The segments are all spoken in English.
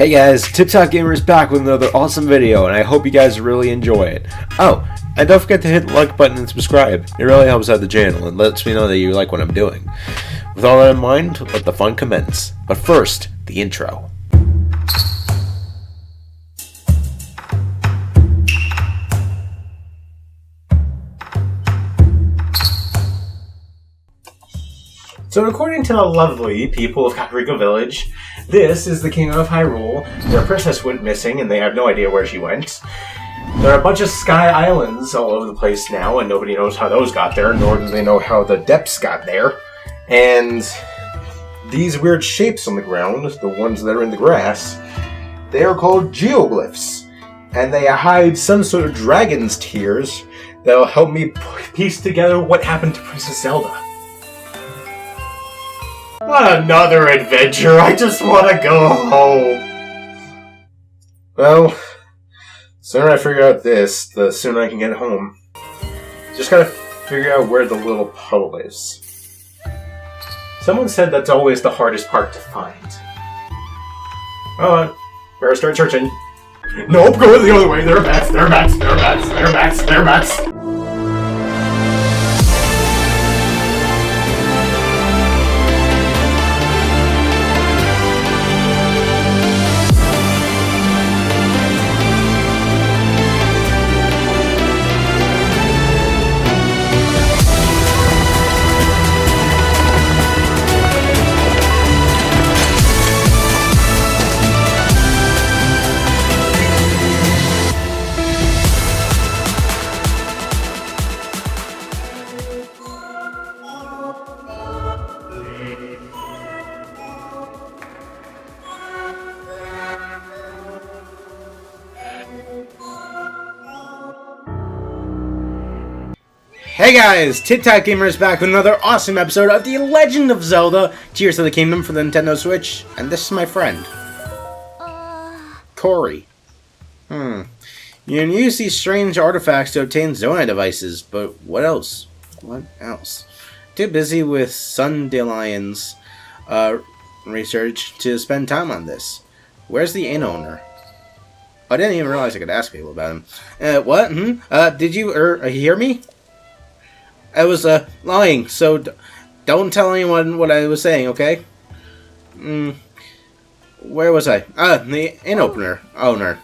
Hey guys, TipTop Gamer is back with another awesome video, and I hope you guys really enjoy it. Oh, and don't forget to hit the like button and subscribe. It really helps out the channel and lets me know that you like what I'm doing. With all that in mind, let the fun commence. But first, the intro. So according to the lovely people of Kakariko Village, this is the King of Hyrule. Their princess went missing and they have no idea where she went. There are a bunch of sky islands all over the place now, and nobody knows how those got there, nor do they know how the depths got there. And these weird shapes on the ground, the ones that are in the grass, they are called geoglyphs. And they hide some sort of dragon's tears that will help me piece together what happened to Princess Zelda. Not another adventure, I just want to go home. Well, the sooner I figure out this, the sooner I can get home. Just gotta figure out where the little puddle is. Someone said that's always the hardest part to find. Hold on, better start searching. Nope, go the other way, there are bats, there are bats, there are bats, there are bats, there are bats. Hey guys, TipTop Gamer is back with another awesome episode of The Legend of Zelda Tears of the Kingdom for the Nintendo Switch, and this is my friend, Corey. You can use these strange artifacts to obtain Zonai devices, but what else? What else? Too busy with Sundelions research to spend time on this. Where's the inn owner? I didn't even realize I could ask people about him. What? Did you hear me? I was lying, so don't tell anyone what I was saying, okay? Where was I? The inn owner.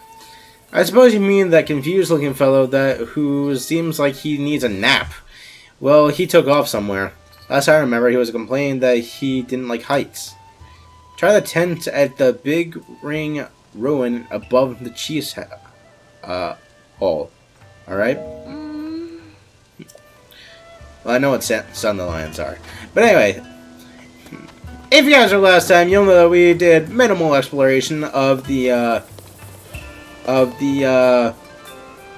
I suppose you mean that confused-looking fellow who seems like he needs a nap. Well, he took off somewhere. Last I remember, he was complaining that he didn't like heights. Try the tent at the big ring ruin above the cheese hall. Alright? Well, I know what Sundelions are. But anyway, if you guys are last time, you'll know that we did minimal exploration of the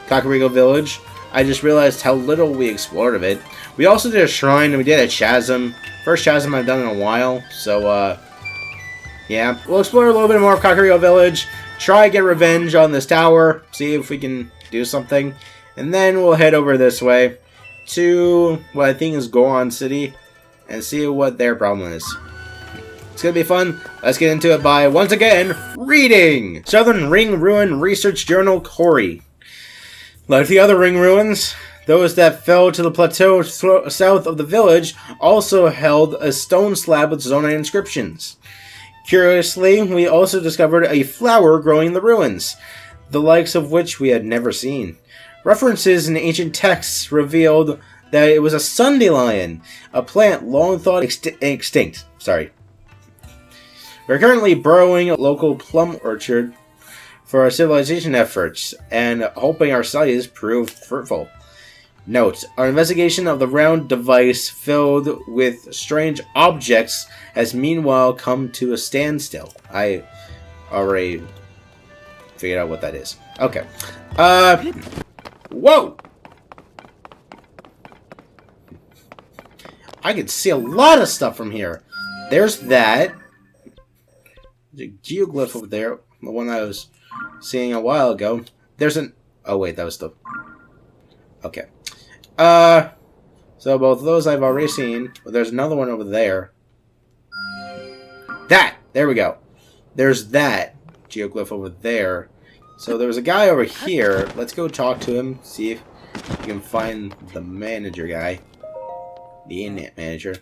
Kakariko Village. I just realized how little we explored of it. We also did a shrine, and we did a chasm. First chasm I've done in a while, so, yeah. We'll explore a little bit more of Kakariko Village, try to get revenge on this tower, see if we can do something, and then we'll head over this way to what I think is Goron City and see what their problem is. It's gonna be fun. Let's get into it by, once again, reading! Southern Ring Ruin Research Journal Corey. Like the other ring ruins, those that fell to the plateau south of the village also held a stone slab with Zonai inscriptions. Curiously, we also discovered a flower growing in the ruins, the likes of which we had never seen. References in ancient texts revealed that it was a Sundelion, a plant long thought extinct. We're currently burrowing a local plum orchard for our civilization efforts, and hoping our studies prove fruitful. Note, our investigation of the round device filled with strange objects has meanwhile come to a standstill. I already figured out what that is. Okay. Whoa! I can see a lot of stuff from here. There's that. There's a geoglyph over there. The one I was seeing a while ago. There's an... Oh, wait. That was the... Okay. So both of those I've already seen. But there's another one over there. That! There we go. There's that. geoglyph over there. So there was a guy over here. Let's go talk to him, see if we can find the manager guy. The in-net manager.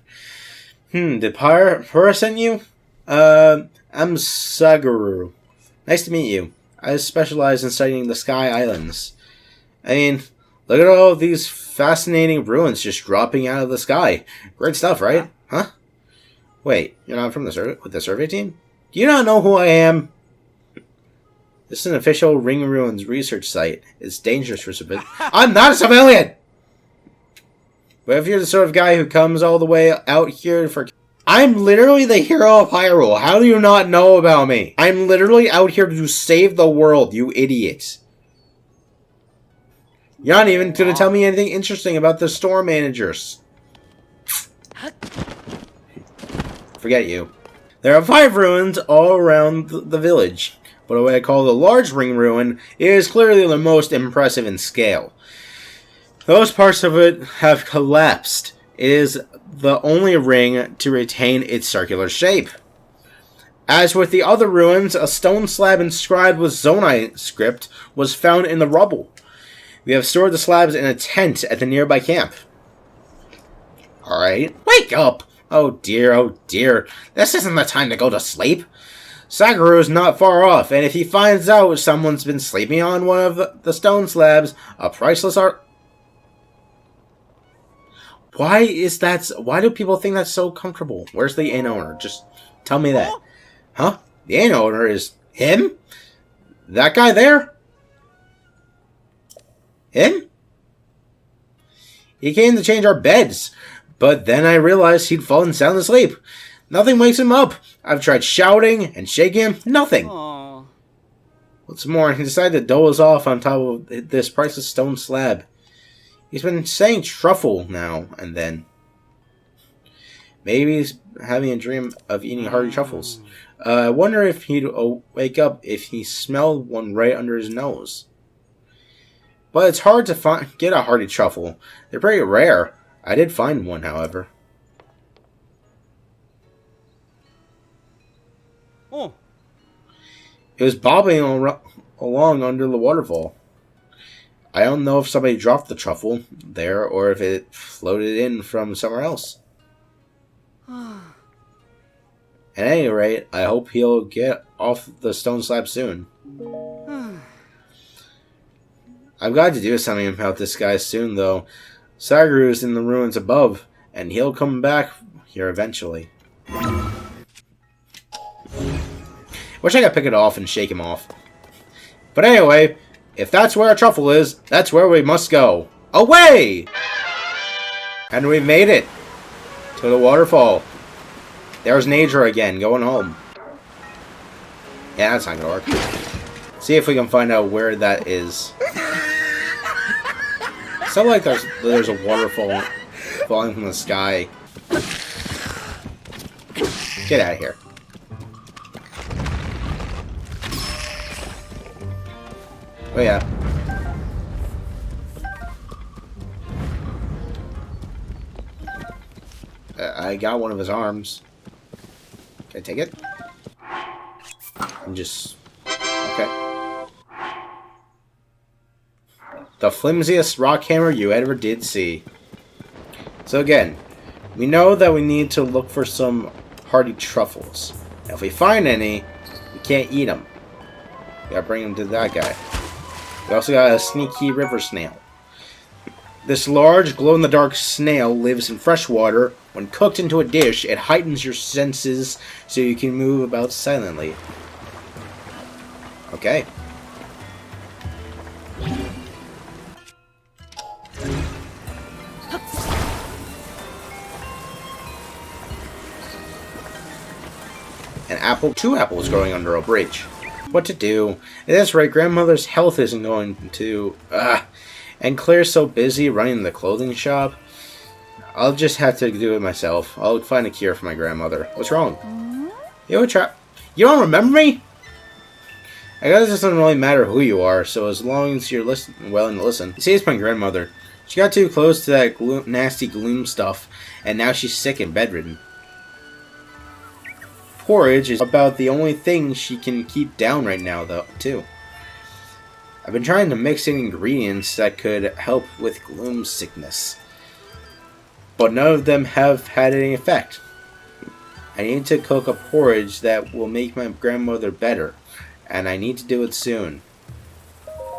Did Pura send you? I'm Saguru. Nice to meet you. I specialize in studying the Sky Islands. I mean, look at all of these fascinating ruins just dropping out of the sky. Great stuff, right? Huh? Wait, you're not from the survey team? Do you not know who I am? This is an official Ring Ruins research site. It's dangerous for civilians. I'm not a civilian! But if you're the sort of guy who comes all the way out here for... I'm literally the hero of Hyrule. How do you not know about me? I'm literally out here to save the world, you idiots. You're not even going to tell me anything interesting about the store managers. Forget you. There are 5 ruins all around the village, but what I call the large ring ruin is clearly the most impressive in scale. Those parts of it have collapsed. It is the only ring to retain its circular shape. As with the other ruins, a stone slab inscribed with Zonai script was found in the rubble. We have stored the slabs in a tent at the nearby camp. Alright. Wake up! Oh dear, oh dear. This isn't the time to go to sleep. Saguru is not far off, and if he finds out someone's been sleeping on one of the stone slabs, a priceless art... Why is that... Why do people think that's so comfortable? Where's the inn owner? Just tell me that. Huh? The inn owner is... him? That guy there? Him? He came to change our beds, but then I realized he'd fallen sound asleep. Nothing wakes him up. I've tried shouting and shaking him. Nothing. Aww. What's more, he decided to doze off on top of this priceless stone slab. He's been saying truffle now and then. Maybe he's having a dream of eating hearty truffles. I wonder if he'd wake up if he smelled one right under his nose. But it's hard to get a hearty truffle. They're pretty rare. I did find one, however. Oh. It was bobbing along under the waterfall. I don't know if somebody dropped the truffle there or if it floated in from somewhere else. At any rate, I hope he'll get off the stone slab soon. I've got to do something about this guy soon, though. Saguru's in the ruins above, and he'll come back here eventually. Wish I could pick it off and shake him off. But anyway, if that's where a truffle is, that's where we must go. Away! And we've made it to the waterfall. There's Nature again, going home. Yeah, that's not gonna work. See if we can find out where that is. It's not like there's a waterfall falling from the sky. Get out of here. Oh yeah. I got one of his arms. Can I take it? I'm just... Okay. The flimsiest rock hammer you ever did see. So again, we know that we need to look for some hardy truffles. Now if we find any, we can't eat them. We gotta bring them to that guy. We also got a sneaky river snail. This large, glow-in-the-dark snail lives in fresh water. When cooked into a dish, it heightens your senses so you can move about silently. Okay. An apple, 2 apples growing under a bridge. What to do? At this rate, grandmother's health isn't going to... And Claire's so busy running the clothing shop. I'll just have to do it myself. I'll find a cure for my grandmother. What's wrong? You don't remember me? I guess it doesn't really matter who you are, so as long as you're willing to listen. You see, it's my grandmother. She got too close to that nasty gloom stuff, and now she's sick and bedridden. porridge is about the only thing she can keep down right now, though, too. I've been trying to mix in ingredients that could help with gloom sickness, but none of them have had any effect. I need to cook a porridge that will make my grandmother better, and I need to do it soon.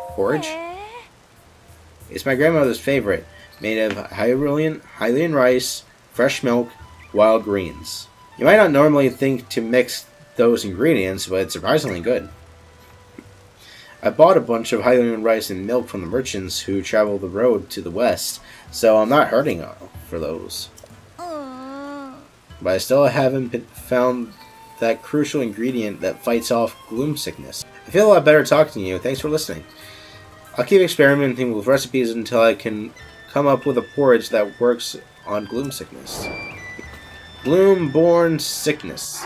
Porridge? It's my grandmother's favorite, made of Hylian rice, fresh milk, wild greens. You might not normally think to mix those ingredients, but it's surprisingly good. I bought a bunch of Hylian rice and milk from the merchants who travel the road to the west, so I'm not hurting for those. But I still haven't found that crucial ingredient that fights off gloom sickness. I feel a lot better talking to you. Thanks for listening. I'll keep experimenting with recipes until I can come up with a porridge that works on gloom sickness. Gloom-born sickness.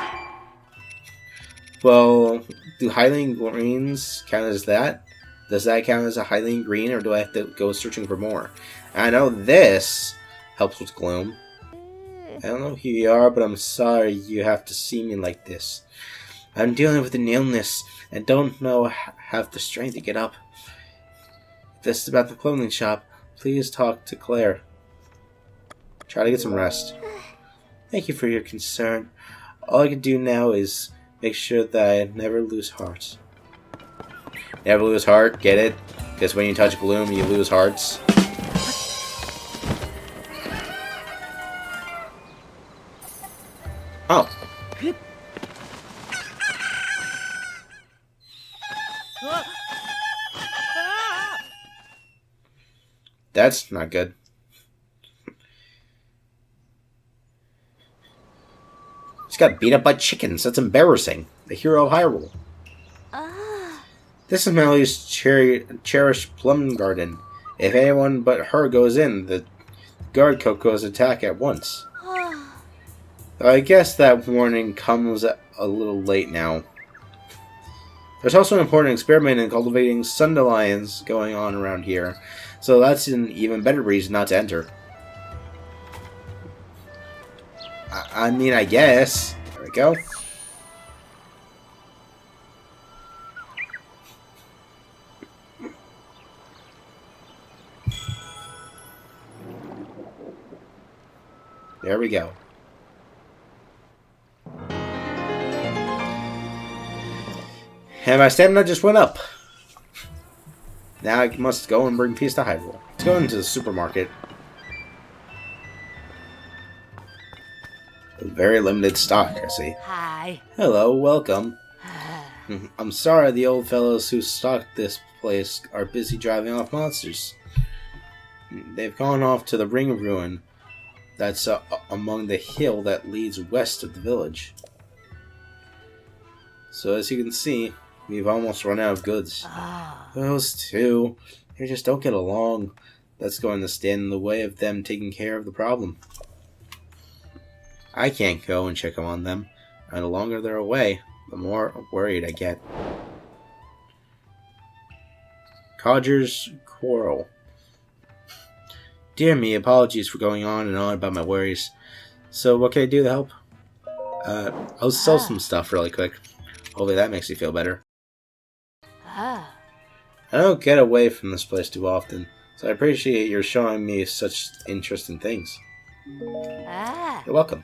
Well, do Hylian greens count as that? Does that count as a Hylian green, or do I have to go searching for more? I know this helps with gloom. I don't know who you are, but I'm sorry you have to see me like this. I'm dealing with an illness and don't have the strength to get up. If this is about the clothing shop, please talk to Claire. Try to get some rest. Thank you for your concern. All I can do now is make sure that I never lose heart. Never lose heart, get it? Because when you touch gloom, you lose hearts. Oh. That's not good. Just got beat up by chickens. That's embarrassing. The hero of Hyrule. This is Melody's cherished plum garden. If anyone but her goes in, the guard Coco's attack at once. I guess that warning comes a little late now. There's also an important experiment in cultivating sundelions going on around here, so that's an even better reason not to enter. I mean, I guess. There we go. There we go. And my stamina just went up. Now I must go and bring peace to Hyrule. Let's go into the supermarket. Very limited stock, I see. Hi. Hello, welcome. I'm sorry the old fellows who stocked this place are busy driving off monsters. They've gone off to the ring ruin that's among the hill that leads west of the village. So as you can see, we've almost run out of goods. Those two, they just don't get along. That's going to stand in the way of them taking care of the problem. I can't go and check on them, and the longer they're away, the more worried I get. Codger's quarrel. Dear me, apologies for going on and on about my worries. So what can I do to help? I'll sell some stuff really quick. Hopefully that makes you feel better. I don't get away from this place too often, so I appreciate your showing me such interesting things. You're welcome.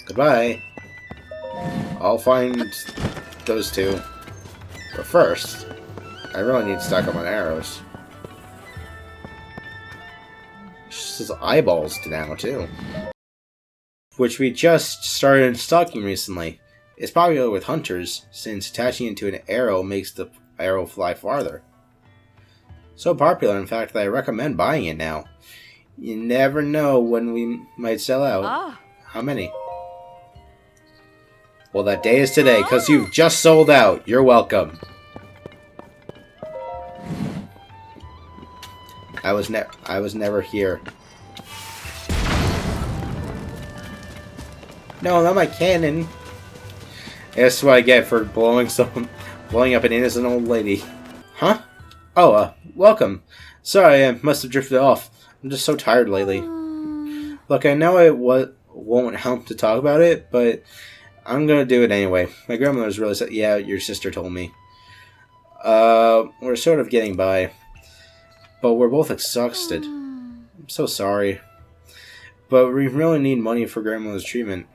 Goodbye. I'll find those two. But first, I really need to stock up on arrows. She says eyeballs now, too. Which we just started stocking recently. It's popular with hunters, since attaching it to an arrow makes the arrow fly farther. So popular, in fact, that I recommend buying it now. You never know when we might sell out. How many? Well, that day is today, because you've just sold out. You're welcome. I was never here. No, not my cannon. That's what I get for blowing up an innocent old lady. Huh? Oh, welcome. Sorry, I must have drifted off. I'm just so tired lately. Look, I know it won't help to talk about it, but I'm gonna do it anyway. My grandmother's really sad. Yeah, your sister told me. We're sort of getting by. But we're both exhausted. I'm so sorry. But we really need money for grandmother's treatment.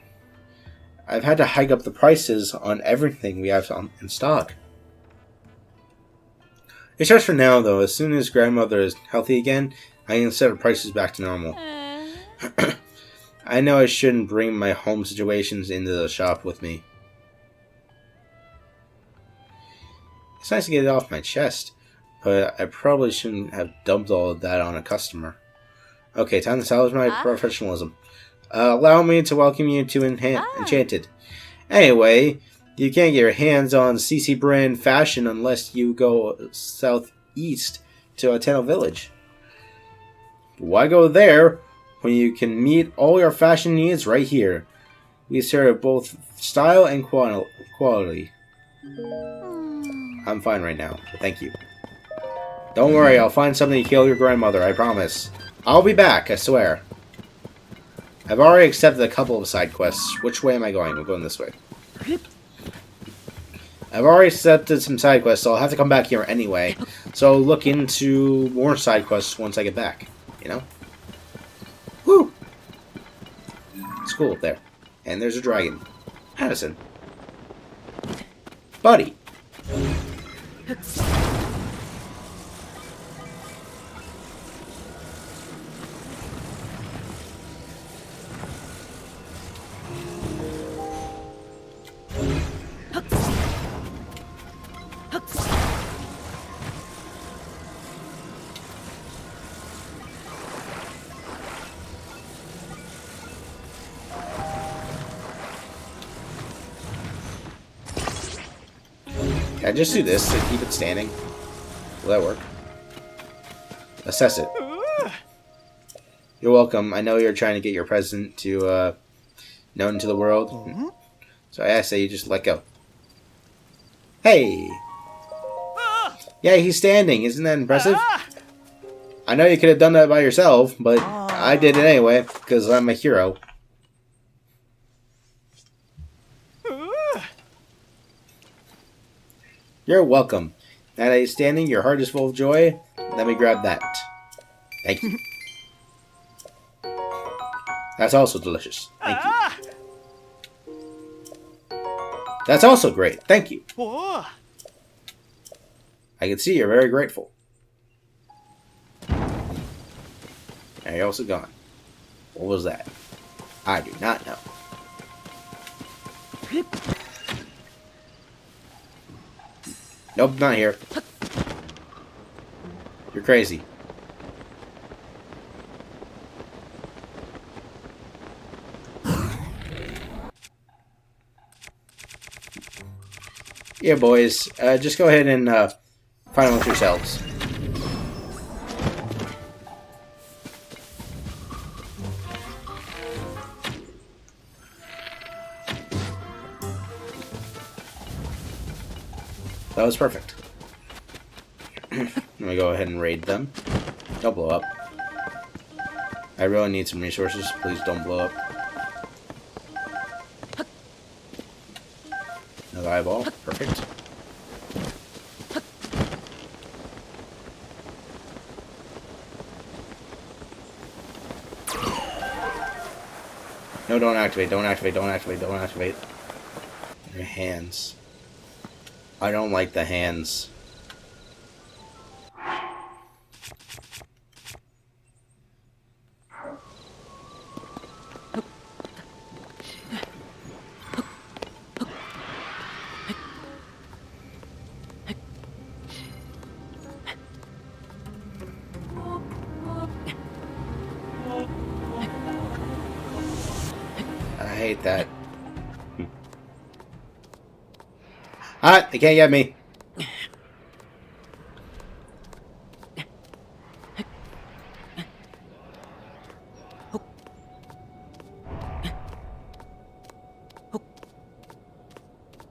I've had to hike up the prices on everything we have in stock. It's just for now, though. As soon as grandmother is healthy again, I can set the prices back to normal. I know I shouldn't bring my home situations into the shop with me. It's nice to get it off my chest, but I probably shouldn't have dumped all of that on a customer. Okay, time to salvage my professionalism. Allow me to welcome you to Enchanted. Anyway, you can't get your hands on CC brand fashion unless you go southeast to Ateno Village. Why go there when you can meet all your fashion needs right here? We serve both style and quality. I'm fine right now. Thank you. Don't worry, I'll find something to kill your grandmother, I promise. I'll be back, I swear. I've already accepted a couple of side quests. Which way am I going? I'm going this way. I've already accepted some side quests, so I'll have to come back here anyway. So I'll look into more side quests once I get back. You know? Woo! It's cool up there. And there's a dragon. Addison. Buddy. Can I just do this to keep it standing? Will that work? Assess it. You're welcome. I know you're trying to get your present to known to the world. So I ask that you just let go. Hey! Yeah, he's standing. Isn't that impressive? I know you could have done that by yourself, but I did it anyway, because I'm a hero. You're welcome. Now that he's standing, your heart is full of joy. Let me grab that. Thank you. That's also delicious. Thank you. That's also great. Thank you. I can see you're very grateful. Now you're also gone. What was that? I do not know. Nope, not here. You're crazy. Yeah, boys. Just go ahead and find them with yourselves. That was perfect. Let me go ahead and raid them. Don't blow up. I really need some resources. Please don't blow up. Another eyeball. Perfect. No, don't activate. Don't activate. Don't activate. Don't activate. Your hands. I don't like the hands. I hate that. Ah, they can't get me.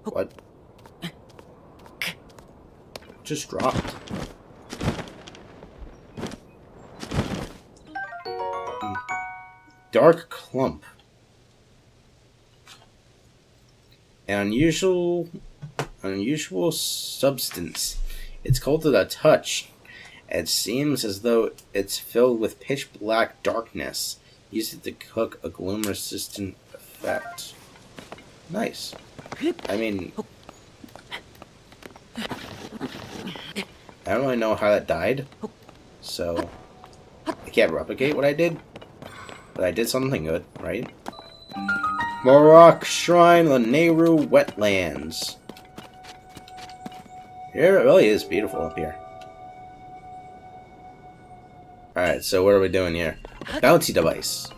What? Just dropped. Dark clump. An unusual substance. It's cold to the touch. It seems as though it's filled with pitch black darkness. Use it to cook a gloom-resistant effect. Nice. I mean, I don't really know how that died, so I can't replicate what I did, but I did something good, right? Morok Shrine, Lanayru Wetlands. Here it really is beautiful up here. Alright, so what are we doing here? Bouncy device.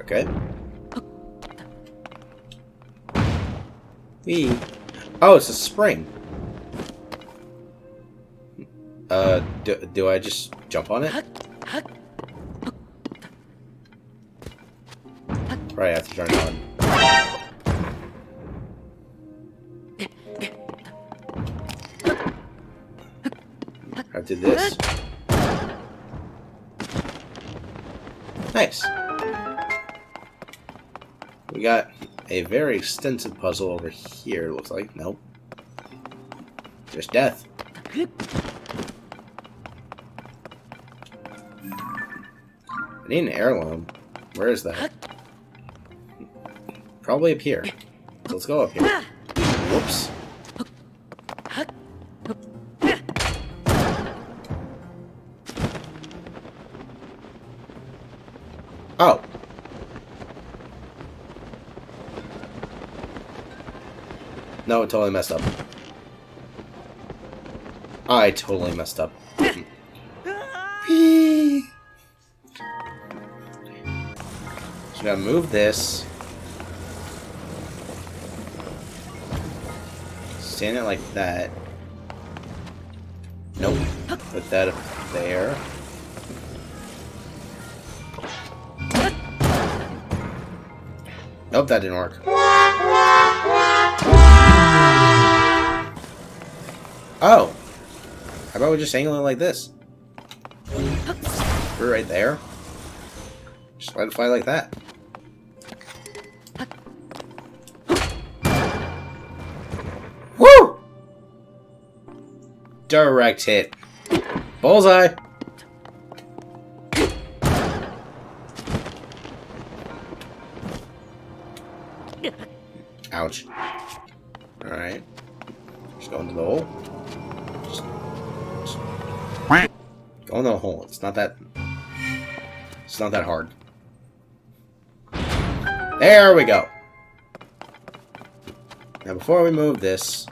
Okay. Wee. Oh, it's a spring. Do I just jump on it? Probably have to turn it on. I did this. Nice. We got a very extensive puzzle over here, looks like. Nope. Just death. I need an heirloom. Where is that? Probably up here. So let's go up here. Whoops. Oh. No, it totally messed up. I totally messed up. So we gotta move this. Stand it like that. Nope. Put that up there. Nope, that didn't work. Oh! How about we just angle it like this? We're right there. Just let it fly like that. Woo! Direct hit. Bullseye! Ouch. Alright. Just go into the hole. Just go into the hole. It's not that hard. There we go. Now before we move this,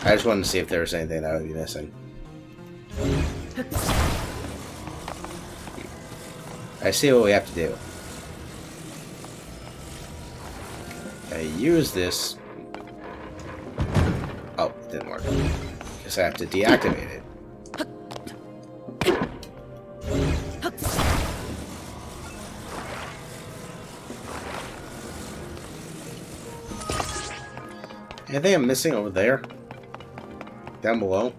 I just wanted to see if there was anything that would be missing. I see what we have to do. I use this. Oh, it didn't work. Guess I have to deactivate it. Anything I'm missing over there? Down below?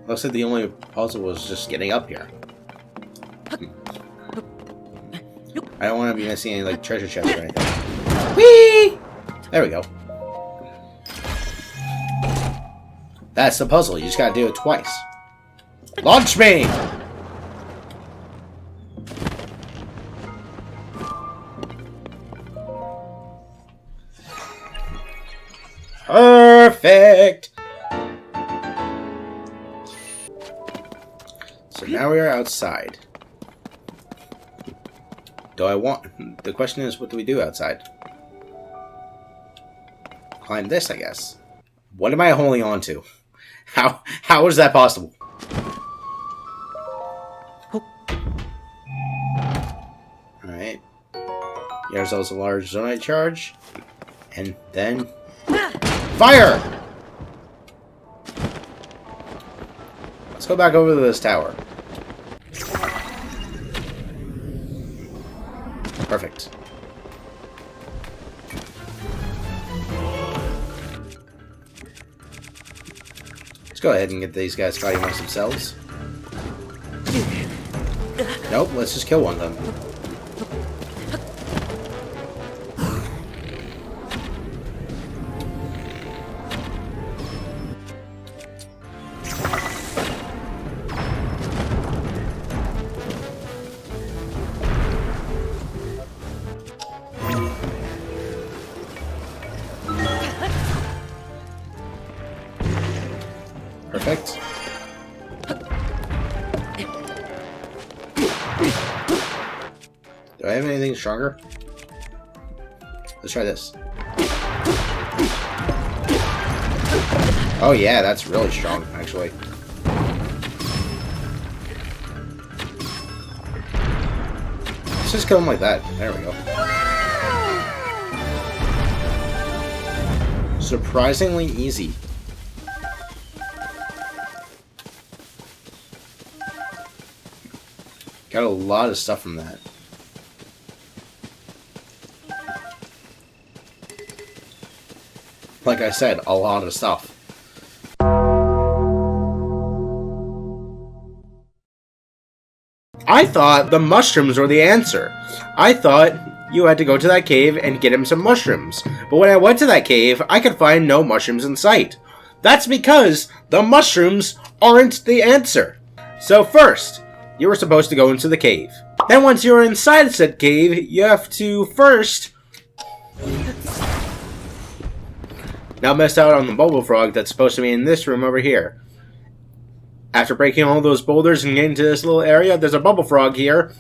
Looks like the only puzzle was just getting up here. I don't want to be missing any like treasure chests or anything. Whee! There we go. That's the puzzle. You just gotta do it twice. Launch me! Perfect! So now we are outside. The question is, what do we do outside? Climb this, I guess. What am I holding on to? How is that possible? Alright. Get ourselves a large zonite charge. And then... fire! Let's go back over to this tower. Perfect. go ahead and get these guys fighting amongst themselves. Nope, let's just kill one of them. Perfect. Do I have anything stronger? Let's try this. Oh yeah, that's really strong, actually. Let's just kill him like that. There we go. Surprisingly easy. Got a lot of stuff from that. Like I said, a lot of stuff. I thought the mushrooms were the answer. I thought you had to go to that cave and get him some mushrooms. But when I went to that cave, I could find no mushrooms in sight. That's because the mushrooms aren't the answer. So first, you were supposed to go into the cave. Then once you're inside said cave, you have to first... Now missed out on the bubble frog that's supposed to be in this room over here. After breaking all those boulders and getting to this little area, there's a bubble frog here.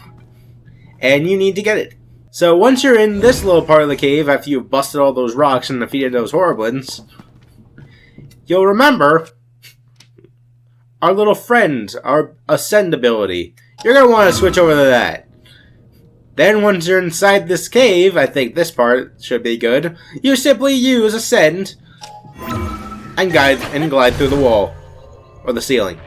And you need to get it. So once you're in this little part of the cave, after you've busted all those rocks and defeated those horriblins, you'll remember our little friend, our ascend ability. You're going to want to switch over to that. Then once you're inside this cave, I think this part should be good, you simply use ascend and glide through the wall or the ceiling.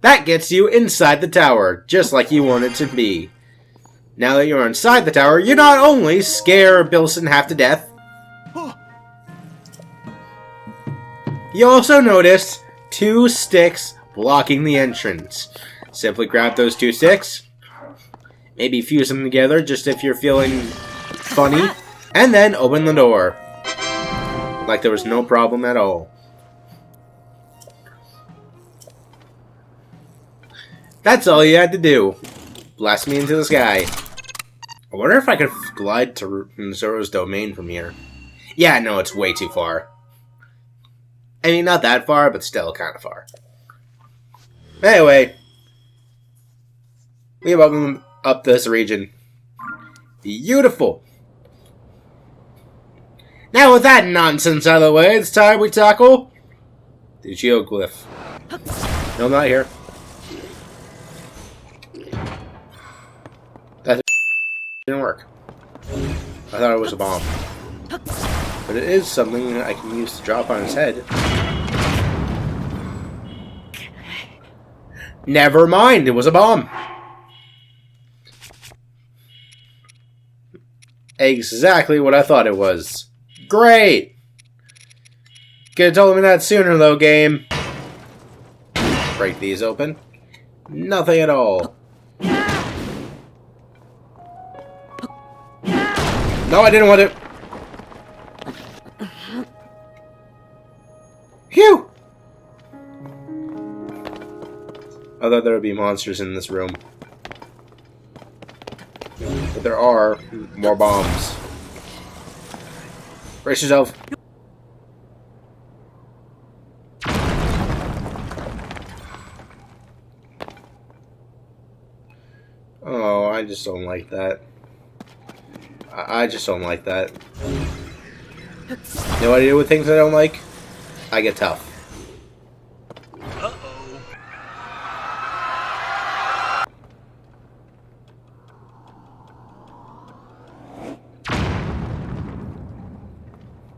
That gets you inside the tower, just like you want it to be. Now that you're inside the tower, you not only scare Bilson half to death, you also notice 2 sticks blocking the entrance. Simply grab those 2 sticks, maybe fuse them together just if you're feeling funny, and then open the door. Like there was no problem at all. That's all you had to do. Blast me into the sky. I wonder if I could glide to Zoro's domain from here. Yeah, no, it's way too far. I mean, not that far, but still kind of far. Anyway, we welcome up this region. Beautiful. Now with that nonsense out of the way, it's time we tackle the geoglyph. No, not here. That didn't work. I thought it was a bomb. But it is something I can use to drop on his head. Never mind, it was a bomb. Exactly what I thought it was. Great! Could have told me that sooner though, game. Break these open. Nothing at all. No, I didn't want it. Phew! I thought there would be monsters in this room. But there are more bombs. Brace yourself. Oh, I just don't like that. I just don't like that. You know what I do with things I don't like? I get tough.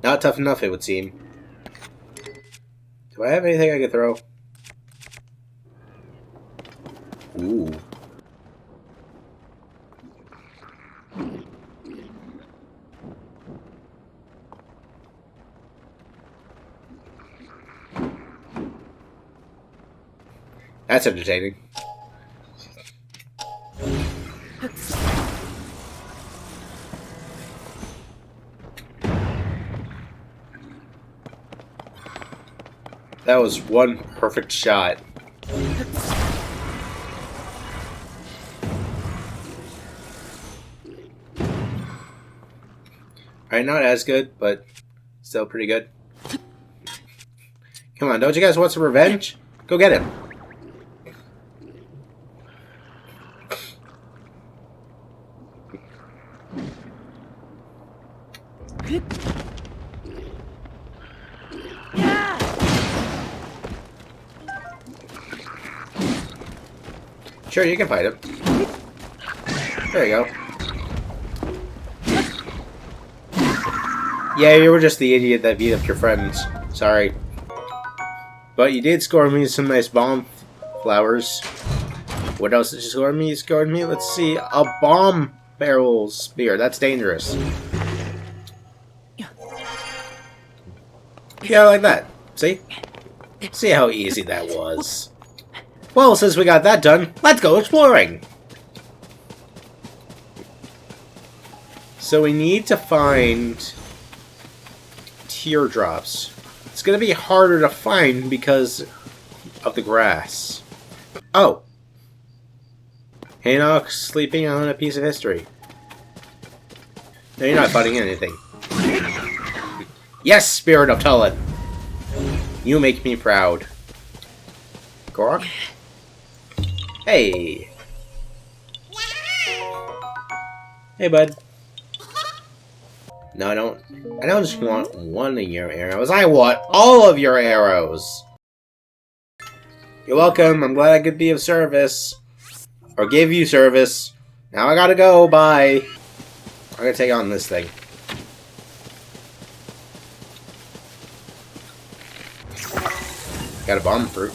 Not tough enough, it would seem. Do I have anything I can throw? Ooh. That's entertaining. That was one perfect shot. Alright, not as good, but still pretty good. Come on, don't you guys want some revenge? Go get him. Sure, you can fight him. There you go. Yeah, you were just the idiot that beat up your friends. Sorry. But you did score me some nice bomb flowers. What else did you score me? You scored me, let's see, a bomb barrel spear. That's dangerous. Yeah, like that. See? See how easy that was. Well, since we got that done, let's go exploring! So we need to find teardrops. It's gonna be harder to find because of the grass. Oh! Hanok sleeping on a piece of history. No, you're not finding anything. Yes, Spirit of Tulin! You make me proud. Gorok? Hey! Hey, bud. No, I don't just want one of your arrows. I want all of your arrows! You're welcome. I'm glad I could be of service. Or give you service. Now I gotta go. Bye. I'm gonna take on this thing. Got a bomb fruit.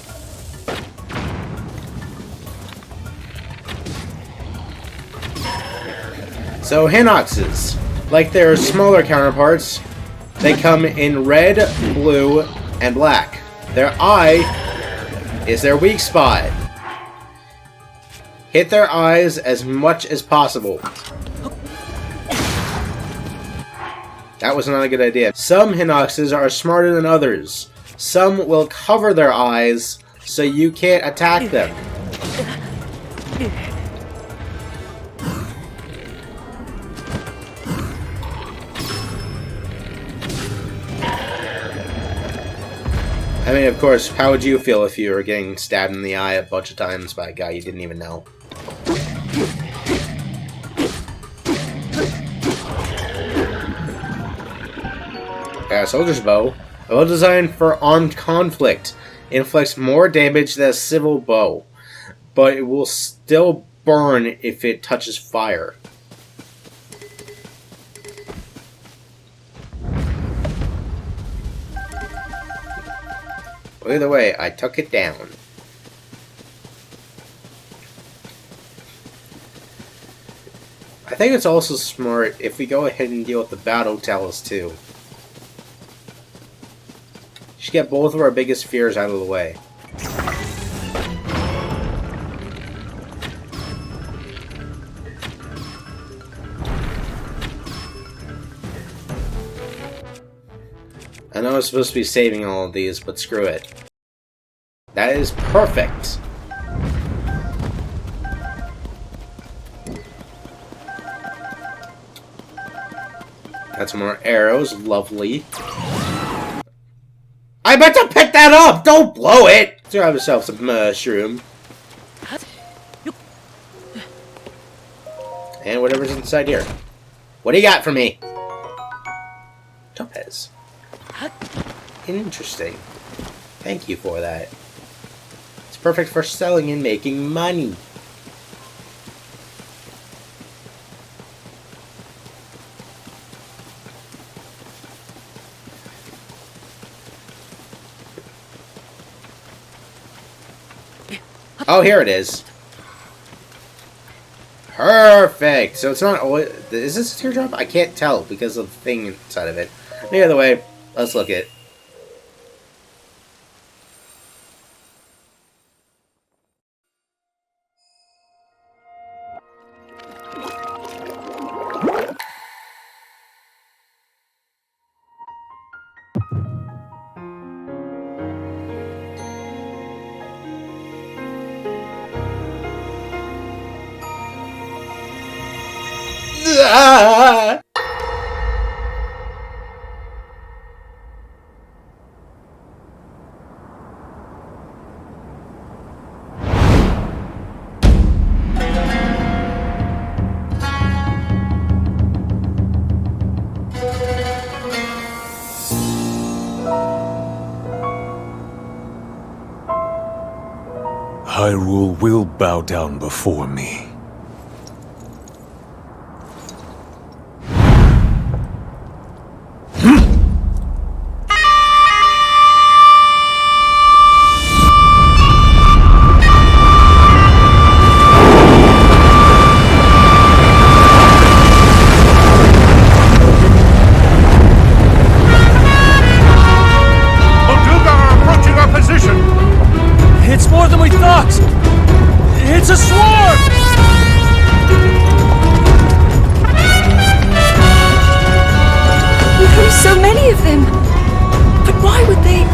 So, Hinoxes, like their smaller counterparts, they come in red, blue, and black. Their eye is their weak spot. Hit their eyes as much as possible. That was not a good idea. Some Hinoxes are smarter than others. Some will cover their eyes so you can't attack them. I mean, of course, how would you feel if you were getting stabbed in the eye a bunch of times by a guy you didn't even know? Yeah, soldier's bow. A bow designed for armed conflict. It inflicts more damage than a civil bow, but it will still burn if it touches fire. Well, either way, I took it down. I think it's also smart if we go ahead and deal with the battle towers too. Should get both of our biggest fears out of the way. I know I'm supposed to be saving all of these, but screw it. That is perfect! Got some more arrows, lovely. I meant to pick that up! Don't blow it! So have yourself some mushroom. And whatever's inside here. What do you got for me? Topaz. Interesting. Thank you for that. It's perfect for selling and making money. Oh, here it is. Perfect. So it's not always... Is this a teardrop? I can't tell because of the thing inside of it. The other way, let's look at it. Ah! Hyrule will bow down before me. It's a swarm! There are so many of them! But why would they...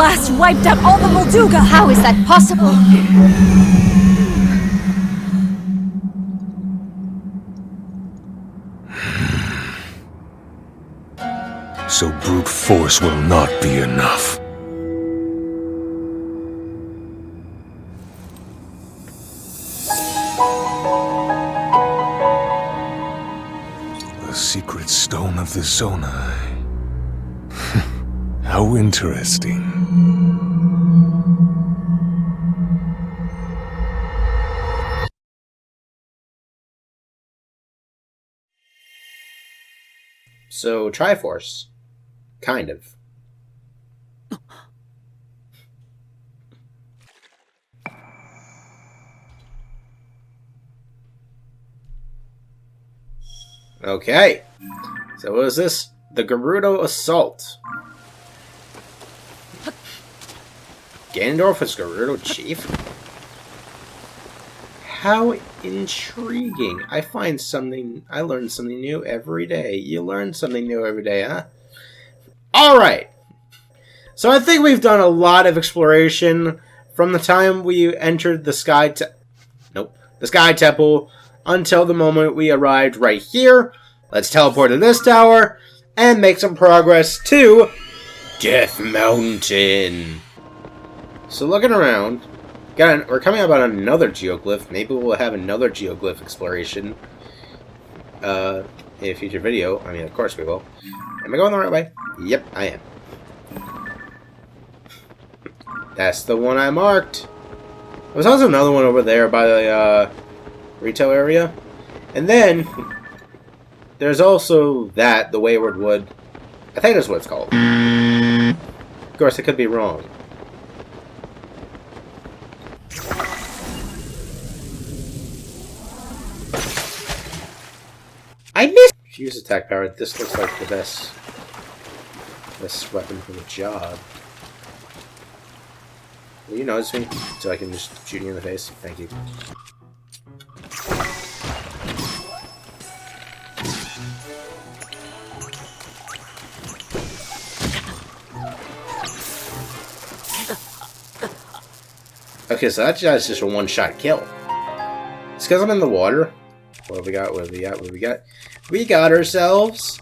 blast wiped out all the Molduga! How is that possible? So brute force will not be enough. The secret stone of the Zonai. How interesting. So, Triforce. Kind of. Okay. So what is this? The Gerudo Assault. Ganondorf is Gerudo Chief? How intriguing. I learn something new every day. You learn something new every day, huh? Alright. So I think we've done a lot of exploration from the time we entered the Sky Temple until the moment we arrived right here. Let's teleport to this tower and make some progress to Death Mountain. So looking around, we're coming up on another geoglyph. Maybe we'll have another geoglyph exploration in a future video. I mean, of course we will. Am I going the right way? Yep, I am. That's the one I marked. There's also another one over there by the retail area. And then there's also the Wayward Wood. I think that's what it's called. Of course, I could be wrong. I missed. Use attack power. This looks like the best weapon for the job. Will you notice me so I can just shoot you in the face? Thank you. Okay, so that's just a one-shot kill. It's because I'm in the water. What have we got? What have we got? What have we got? We got ourselves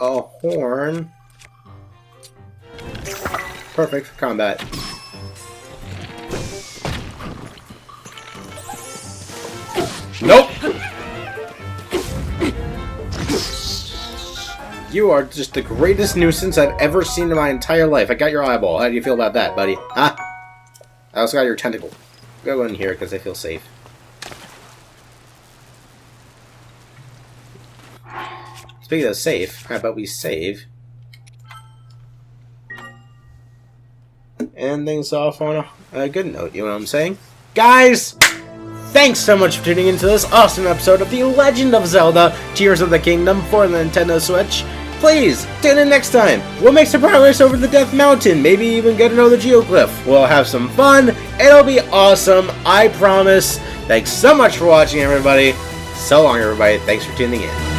a horn. Perfect for combat. Nope! You are just the greatest nuisance I've ever seen in my entire life. I got your eyeball. How do you feel about that, buddy? Huh? I also got your tentacle. Go in here because I feel safe. Speaking of safe, how about we save? And things off on a good note, you know what I'm saying? Guys! Thanks so much for tuning into this awesome episode of The Legend of Zelda Tears of the Kingdom for the Nintendo Switch. Please, tune in next time. We'll make some progress over the Death Mountain, maybe even get another Geocliff. We'll have some fun. It'll be awesome, I promise. Thanks so much for watching, everybody. So long, everybody. Thanks for tuning in.